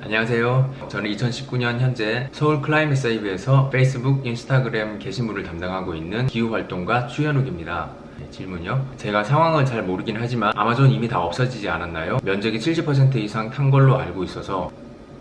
안녕하세요. 저는 2019년 현재 서울 클라이밋 세이브에서 페이스북, 인스타그램 게시물을 담당하고 있는 기후활동가 추현욱입니다. 질문요. 제가 상황을 잘 모르긴 하지만 아마존 이미 다 없어지지 않았나요? 면적이 70% 이상 탄 걸로 알고 있어서.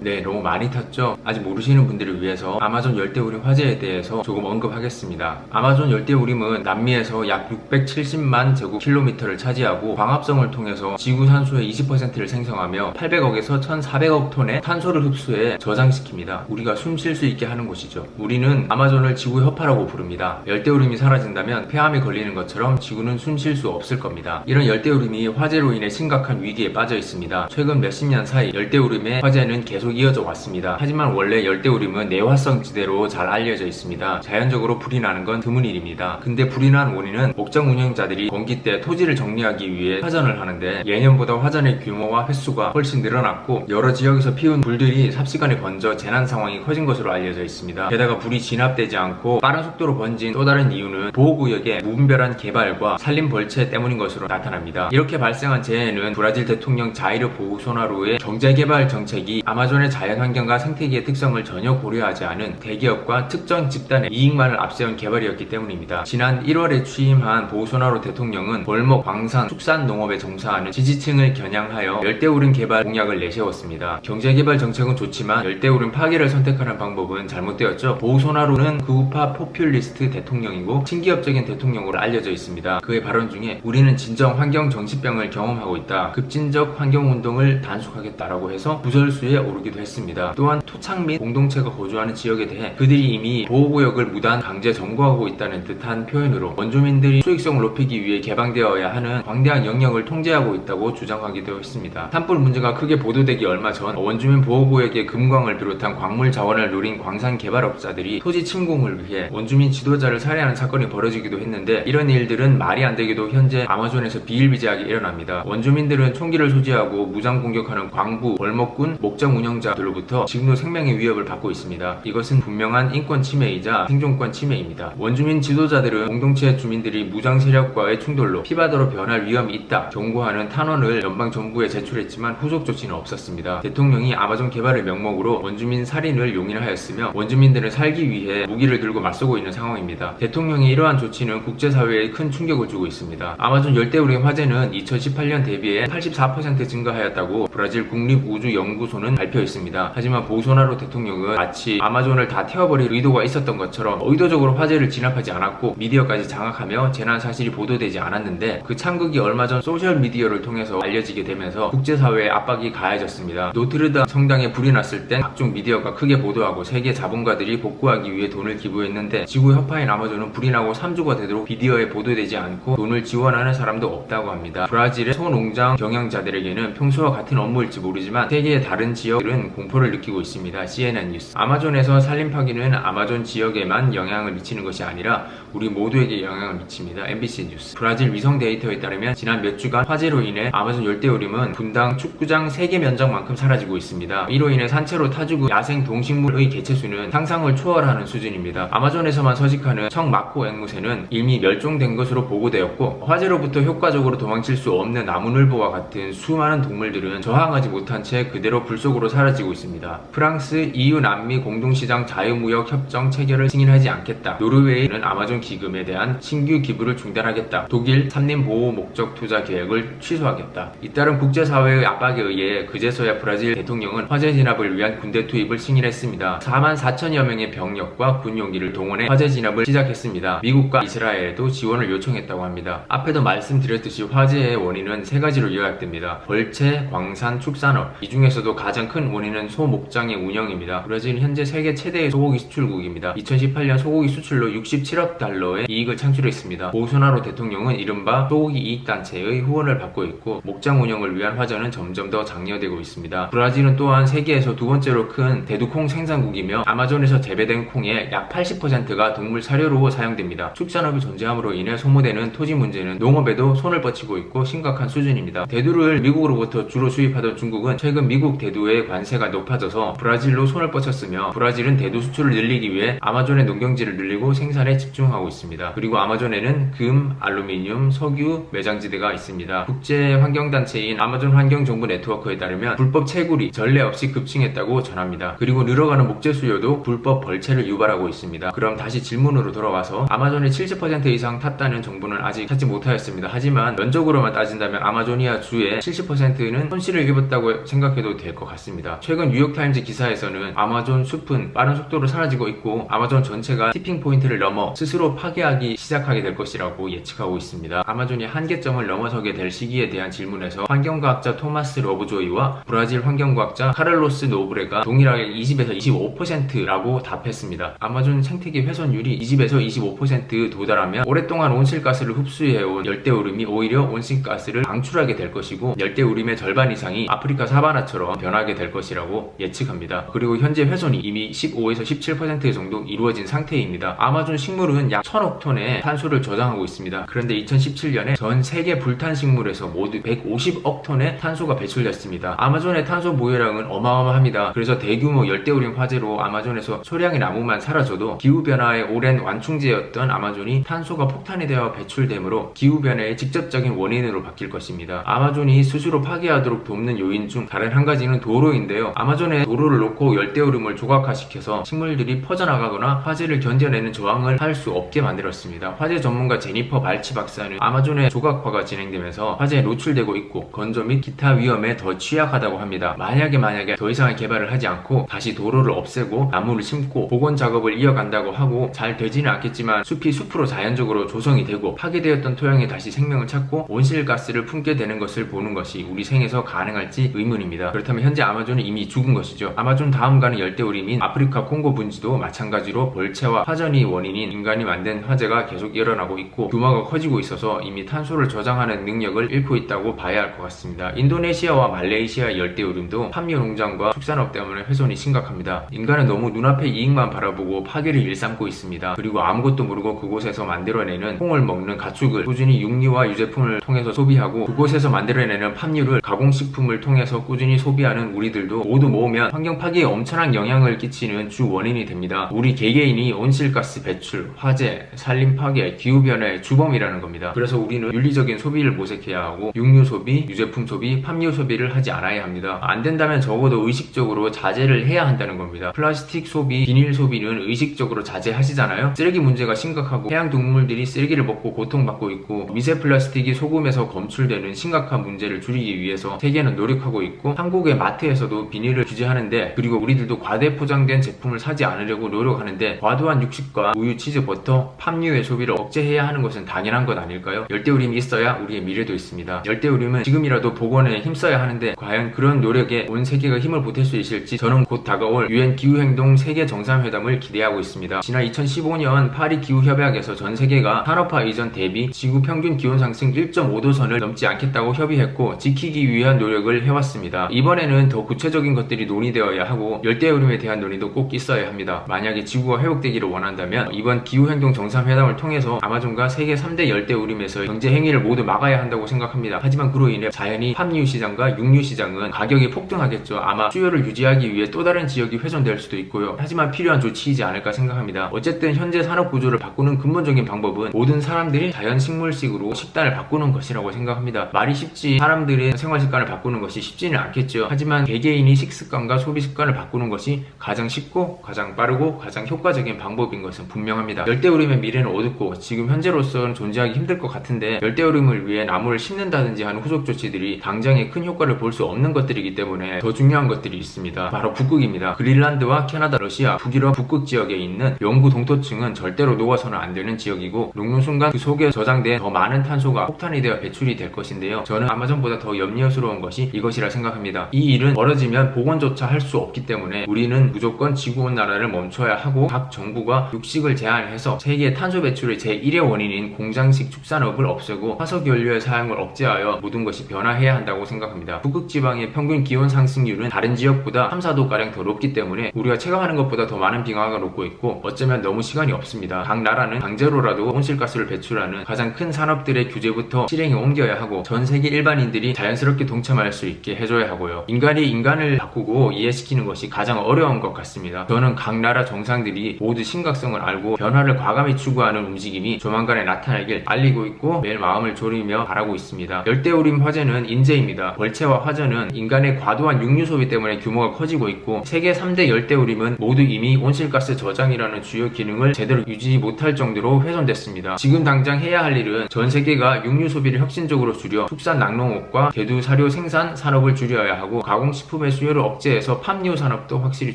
네, 너무 많이 탔죠? 아직 모르시는 분들을 위해서 아마존 열대우림 화재에 대해서 조금 언급하겠습니다. 아마존 열대우림은 남미에서 약 670만 제곱킬로미터를 차지하고 광합성을 통해서 지구 산소의 20%를 생성하며 800억에서 1400억 톤의 탄소를 흡수해 저장시킵니다. 우리가 숨 쉴 수 있게 하는 곳이죠. 우리는 아마존을 지구의 허파라고 부릅니다. 열대우림이 사라진다면 폐암이 걸리는 것처럼 지구는 숨 쉴 수 없을 겁니다. 이런 열대우림이 화재로 인해 심각한 위기에 빠져 있습니다. 최근 몇십 년 사이 열대우림의 화재는 계속 이어져 왔습니다. 하지만 원래 열대우림은 내화성 지대로 잘 알려져 있습니다. 자연적으로 불이 나는 건 드문 일입니다. 근데 불이 난 원인은 목장 운영자들이 건기 때 토지를 정리하기 위해 화전을 하는데 예년보다 화전의 규모와 횟수가 훨씬 늘어났고 여러 지역에서 피운 불들이 삽시간에 번져 재난 상황이 커진 것으로 알려져 있습니다. 게다가 불이 진압되지 않고 빠른 속도로 번진 또 다른 이유는 보호구역의 무분별한 개발과 산림 벌채 때문인 것으로 나타납니다. 이렇게 발생한 재해는 브라질 대통령 자이르 보우소나루의 경제개발 정책이 아마존 자연환경과 생태계의 특성을 전혀 고려하지 않은 대기업과 특정 집단의 이익만을 앞세운 개발이었기 때문입니다. 지난 1월에 취임한 보우소나루 대통령은 벌목, 광산, 축산 농업에 종사하는 지지층을 겨냥하여 열대우림 개발 공약을 내세웠습니다. 경제개발 정책은 좋지만 열대우림 파괴를 선택하는 방법은 잘못되었죠. 보우소나루는 극우파 포퓰리스트 대통령이고 친기업적인 대통령으로 알려져 있습니다. 그의 발언 중에 우리는 진정 환경 정신병을 경험하고 있다. 급진적 환경운동을 단속하겠다라고 해서 구설수에 오르기도 했습니다. 또한 토착 및 공동체가 거주하는 지역에 대해 그들이 이미 보호구역을 무단 강제 점거하고 있다는 듯한 표현으로 원주민들이 수익성을 높이기 위해 개방되어야 하는 광대한 영역을 통제하고 있다고 주장하기도 했습니다. 산불 문제가 크게 보도되기 얼마 전 원주민 보호구역의 금광을 비롯한 광물 자원을 노린 광산 개발업자들이 토지 침공을 위해 원주민 지도자를 살해하는 사건이 벌어지기도 했는데 이런 일들은 말이 안 되게도 현재 아마존에서 비일비재하게 일어납니다. 원주민들은 총기를 소지하고 무장 공격하는 광부, 벌목군, 목장 운영자들로부터 지금도 생명의 위협을 받고 있습니다. 이것은 분명한 인권 침해이자 생존권 침해입니다. 원주민 지도자들은 공동체 주민들이 무장 세력과의 충돌로 피바다로 변할 위험이 있다 경고하는 탄원을 연방정부에 제출했지만 후속 조치는 없었습니다. 대통령이 아마존 개발의 명목으로 원주민 살인을 용인하였으며 원주민들은 살기 위해 무기를 들고 맞서고 있는 상황입니다. 대통령의 이러한 조치는 국제사회에 큰 충격을 주고 있습니다. 아마존 열대우림 화재는 2018년 대비해 84% 증가하였다고 브라질 국립우주연구소는 발표했습니다. 하지만 보우소나루 대통령은 마치 아마존을 다 태워버릴 의도가 있었던 것처럼 의도적으로 화재를 진압하지 않았고 미디어까지 장악하며 재난 사실이 보도되지 않았는데 그 참극이 얼마 전 소셜미디어를 통해서 알려지게 되면서 국제사회의 압박이 가해졌습니다. 노트르담 성당에 불이 났을 땐 각종 미디어가 크게 보도하고 세계 자본가들이 복구하기 위해 돈을 기부했는데 지구의 허파인 아마존은 불이 나고 3주가 되도록 미디어에 보도되지 않고 돈을 지원하는 사람도 없다고 합니다. 브라질의 소농장 경영자들에게는 평소와 같은 업무일지 모르지만 세계의 다른 지역들은 공포를 느끼고 있습니다. CNN 뉴스. 아마존에서 산림 파괴는 아마존 지역에만 영향을 미치는 것이 아니라 우리 모두에게 영향을 미칩니다. MBC 뉴스. 브라질 위성 데이터에 따르면 지난 몇 주간 화재로 인해 아마존 열대우림은 분당 축구장 3개 면적만큼 사라지고 있습니다. 이로 인해 산채로 타죽은 야생 동식물의 개체수는 상상을 초월하는 수준입니다. 아마존에서만 서식하는 청마코 앵무새는 이미 멸종된 것으로 보고되었고 화재로부터 효과적으로 도망칠 수 없는 나무늘보와 같은 수많은 동물들은 저항하지 못한 채 그대로 불 속으로 사라지고 있습니다. 프랑스, EU, 남미 공동시장 자유무역 협정 체결을 승인하지 않겠다. 노르웨이는 아마존 기금에 대한 신규 기부를 중단하겠다. 독일 산림 보호 목적 투자 계획을 취소하겠다. 잇따른 국제사회의 압박에 의해 그제서야 브라질 대통령은 화재 진압을 위한 군대 투입을 승인했습니다. 4만 4천여 명의 병력과 군용기를 동원해 화재 진압을 시작했습니다. 미국과 이스라엘에도 지원을 요청했다고 합니다. 앞에도 말씀드렸듯이 화재의 원인은 세 가지로 요약됩니다. 벌채, 광산, 축산업. 이 중에서도 가장 큰 원인은 소목장의 운영입니다. 브라질은 현재 세계 최대의 소고기 수출국입니다. 2018년 소고기 수출로 67억 달러의 이익을 창출했습니다. 보우소나루 대통령은 이른바 소고기 이익단체의 후원을 받고 있고 목장 운영을 위한 화전은 점점 더 장려되고 있습니다. 브라질은 또한 세계에서 두 번째로 큰 대두콩 생산국이며 아마존에서 재배된 콩의 약 80%가 동물 사료로 사용됩니다. 축산업이 존재함으로 인해 소모되는 토지 문제는 농업에도 손을 뻗치고 있고 심각한 수준입니다. 대두를 미국으로부터 주로 수입하던 중국은 최근 미국 대두에 관심을 관세가 높아져서 브라질로 손을 뻗쳤으며 브라질은 대두 수출을 늘리기 위해 아마존의 농경지를 늘리고 생산에 집중하고 있습니다. 그리고 아마존에는 금, 알루미늄, 석유 매장지대가 있습니다. 국제환경단체인 아마존 환경정보 네트워크에 따르면 불법 채굴이 전례 없이 급증했다고 전합니다. 그리고 늘어가는 목재 수요도 불법 벌채를 유발하고 있습니다. 그럼 다시 질문으로 돌아와서 아마존의 70% 이상 탔다는 정보는 아직 찾지 못하였습니다. 하지만 면적으로만 따진다면 아마조니아 주의 70%는 손실을 입었다고 생각해도 될 것 같습니다. 최근 뉴욕타임즈 기사에서는 아마존 숲은 빠른 속도로 사라지고 있고 아마존 전체가 티핑 포인트를 넘어 스스로 파괴하기 시작하게 될 것이라고 예측하고 있습니다. 아마존이 한계점을 넘어서게 될 시기에 대한 질문에서 환경과학자 토마스 러브조이와 브라질 환경과학자 카를로스 노브레가 동일하게 20에서 25%라고 답했습니다. 아마존 생태계 훼손율이 20에서 25% 도달하면 오랫동안 온실가스를 흡수해온 열대우림이 오히려 온실가스를 방출하게 될 것이고 열대우림의 절반 이상이 아프리카 사바나처럼 변하게 될 것이라고 예측합니다. 그리고 현재 훼손이 이미 15에서 17% 정도 이루어진 상태입니다. 아마존 식물은 약 1000억 톤의 탄소를 저장하고 있습니다. 그런데 2017년에 전 세계 불탄 식물에서 모두 150억 톤의 탄소가 배출됐습니다. 아마존의 탄소 보유량은 어마어마합니다. 그래서 대규모 열대우림 화재로 아마존에서 소량의 나무만 사라져도 기후변화의 오랜 완충제였던 아마존이 탄소가 폭탄이 되어 배출되므로 기후변화의 직접적인 원인으로 바뀔 것입니다. 아마존이 스스로 파괴하도록 돕는 요인 중 다른 한 가지는 도로인데요. 아마존에 도로를 놓고 열대우림을 조각화시켜서 식물들이 퍼져나가거나 화재를 견뎌내는 저항을 할 수 없게 만들었습니다. 화재 전문가 제니퍼 발치 박사는 아마존의 조각화가 진행되면서 화재에 노출되고 있고 건조 및 기타 위험에 더 취약하다고 합니다. 만약에 더 이상의 개발을 하지 않고 다시 도로를 없애고 나무를 심고 복원 작업을 이어간다고 하고 잘 되지는 않겠지만 숲이 숲으로 자연적으로 조성이 되고 파괴되었던 토양에 다시 생명을 찾고 온실가스를 품게 되는 것을 보는 것이 우리 생에서 가능할지 의문입니다. 그렇다면 현재 아마존은 이미 죽은 것이죠. 아마존 다음 가는 열대우림인 아프리카 콩고 분지도 마찬가지로 벌채와 화전이 원인인 인간이 만든 화재가 계속 일어나고 있고 규모가 커지고 있어서 이미 탄소를 저장하는 능력을 잃고 있다고 봐야 할 것 같습니다. 인도네시아와 말레이시아 열대우림도 팜유 농장과 축산업 때문에 훼손이 심각합니다. 인간은 너무 눈앞의 이익만 바라보고 파괴를 일삼고 있습니다. 그리고 아무것도 모르고 그곳에서 만들어내는 콩을 먹는 가축을 꾸준히 육류와 유제품을 통해서 소비하고 그곳에서 만들어내는 팜유를 가공식품을 통해서 꾸준히 소비하는 우리들도 모두 모으면 환경 파괴에 엄청난 영향을 끼치는 주 원인이 됩니다. 우리 개개인이 온실가스 배출, 화재, 산림 파괴, 기후변화의 주범이라는 겁니다. 그래서 우리는 윤리적인 소비를 모색해야 하고 육류 소비, 유제품 소비, 팜유 소비를 하지 않아야 합니다. 안 된다면 적어도 의식적으로 자제를 해야 한다는 겁니다. 플라스틱 소비, 비닐 소비는 의식적으로 자제하시잖아요. 쓰레기 문제가 심각하고 해양 동물들이 쓰레기를 먹고 고통받고 있고 미세 플라스틱이 소금에서 검출되는 심각한 문제를 줄이기 위해서 세계는 노력하고 있고 한국의 마트에서도 비닐을 규제하는데 그리고 우리들도 과대 포장된 제품을 사지 않으려고 노력하는데 과도한 육식과 우유, 치즈, 버터, 팜유의 소비를 억제해야 하는 것은 당연한 것 아닐까요? 열대우림이 있어야 우리의 미래도 있습니다. 열대우림은 지금이라도 복원에 힘써야 하는데 과연 그런 노력에 온 세계가 힘을 보탤 수 있을지 저는 곧 다가올 UN 기후행동 세계 정상회담을 기대하고 있습니다. 지난 2015년 파리 기후협약에서 전 세계가 산업화 이전 대비 지구 평균 기온 상승 1.5도선을 넘지 않겠다고 협의했고 지키기 위한 노력을 해왔습니다. 이번에는 더 구체적인 것들이 논의되어야 하고 열대우림에 대한 논의도 꼭 있어야 합니다. 만약에 지구가 회복되기를 원한다면 이번 기후행동 정상회담을 통해서 아마존과 세계 3대 열대우림에서 경제행위를 모두 막아야 한다고 생각합니다. 하지만 그로 인해 자연히 팜유 시장과 육류 시장은 가격이 폭등하겠죠. 아마 수요를 유지하기 위해 또 다른 지역이 훼손될 수도 있고요. 하지만 필요한 조치이지 않을까 생각합니다. 어쨌든 현재 산업 구조를 바꾸는 근본적인 방법은 모든 사람들이 자연 식물식으로 식단을 바꾸는 것이라고 생각합니다. 말이 쉽지 사람들의 생활 습관을 바꾸는 것이 쉽지는 않겠죠. 하지만 개개인이 식습관과 소비 습관을 바꾸는 것이 가장 쉽고 가장 빠르고 가장 효과적인 방법인 것은 분명합니다. 열대우림의 미래는 어둡고 지금 현재로서는 존재하기 힘들 것 같은데 열대우림을 위해 나무를 심는다든지 하는 후속 조치들이 당장에 큰 효과를 볼 수 없는 것들이기 때문에 더 중요한 것들이 있습니다. 바로 북극입니다. 그린란드와 캐나다, 러시아, 북유럽 북극 지역에 있는 영구 동토층은 절대로 녹아서는 안 되는 지역이고 녹는 순간 그 속에 저장된 더 많은 탄소가 폭탄이 되어 배출이 될 것인데요. 저는 아마존보다 더 염려스러운 것이 이것이라 생각합니다. 이 일은 벌어지면 복원조차 할 수 없기 때문에 우리는 무조건 지구온난화를 멈춰야 하고 각 정부가 육식을 제한해서 세계 탄소 배출의 제1의 원인인 공장식 축산업을 없애고 화석연료의 사용을 억제하여 모든 것이 변화해야 한다고 생각합니다. 북극 지방의 평균 기온 상승률은 다른 지역보다 3, 4도가량 더 높기 때문에 우리가 체감하는 것보다 더 많은 빙하가 녹고 있고 어쩌면 너무 시간이 없습니다. 각 나라는 강제로라도 온실가스를 배출하는 가장 큰 산업들의 규제부터 실행에 옮겨야 하고 전 세계 일반인들이 자연스럽게 동참할 수 있게 해줘야 하고요. 인간이 인간을 바꾸고 이해시키는 것이 가장 어려운 것 같습니다. 저는 각 나라 정상들이 모두 심각성을 알고 변화를 과감히 추구하는 움직임이 조만간에 나타나길 알리고 있고 매일 마음을 졸이며 바라고 있습니다. 열대우림 화재는 인재입니다. 월체와 화재는 인간의 과도한 육류 소비 때문에 규모가 커지고 있고 세계 3대 열대우림은 모두 이미 온실가스 저장이라는 주요 기능을 제대로 유지 못할 정도로 훼손됐습니다. 지금 당장 해야 할 일은 전 세계가 육류 소비를 혁신적으로 줄여 축산 낙농업과 대두 사료 생산 산업을 줄여야 하고 가공식품의 수요를 억제해서 팜유 산업도 확실히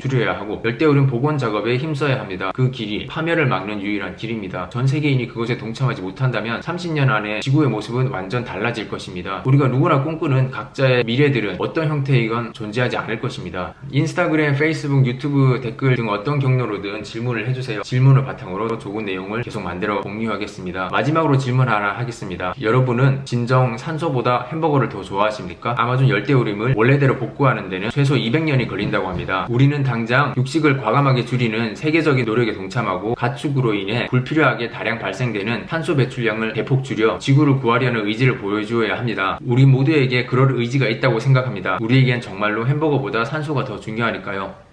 줄여야 하고 열대우림 복원 작업에 힘써야 합니다. 그 길이 파멸을 막는 유일한 길입니다. 전 세계인이 그것에 동참하지 못한다면 30년 안에 지구의 모습은 완전 달라질 것입니다. 우리가 누구나 꿈꾸는 각자의 미래들은 어떤 형태이건 존재하지 않을 것입니다. 인스타그램, 페이스북, 유튜브 댓글 등 어떤 경로로든 질문을 해주세요. 질문을 바탕으로 좋은 내용을 계속 만들어 공유하겠습니다. 마지막으로 질문 하나 하겠습니다. 여러분은 진정 산소보다 햄버거를 더 좋아하십니까? 아마존 열대우림을 원래대로 복구하는 데는 최소 200년이 걸린다고 합니다. 우리는 당장 육식을 과감하게 줄이는 세계적인 노력에 동참하고 가축으로 인해 불필요하게 다량 발생되는 탄소 배출량을 대폭 줄여 지구를 구하려는 의지를 보여주어야 합니다. 우리 모두에게 그럴 의지가 있다고 생각합니다. 우리에겐 정말로 햄버거보다 산소가 더 중요하니까요.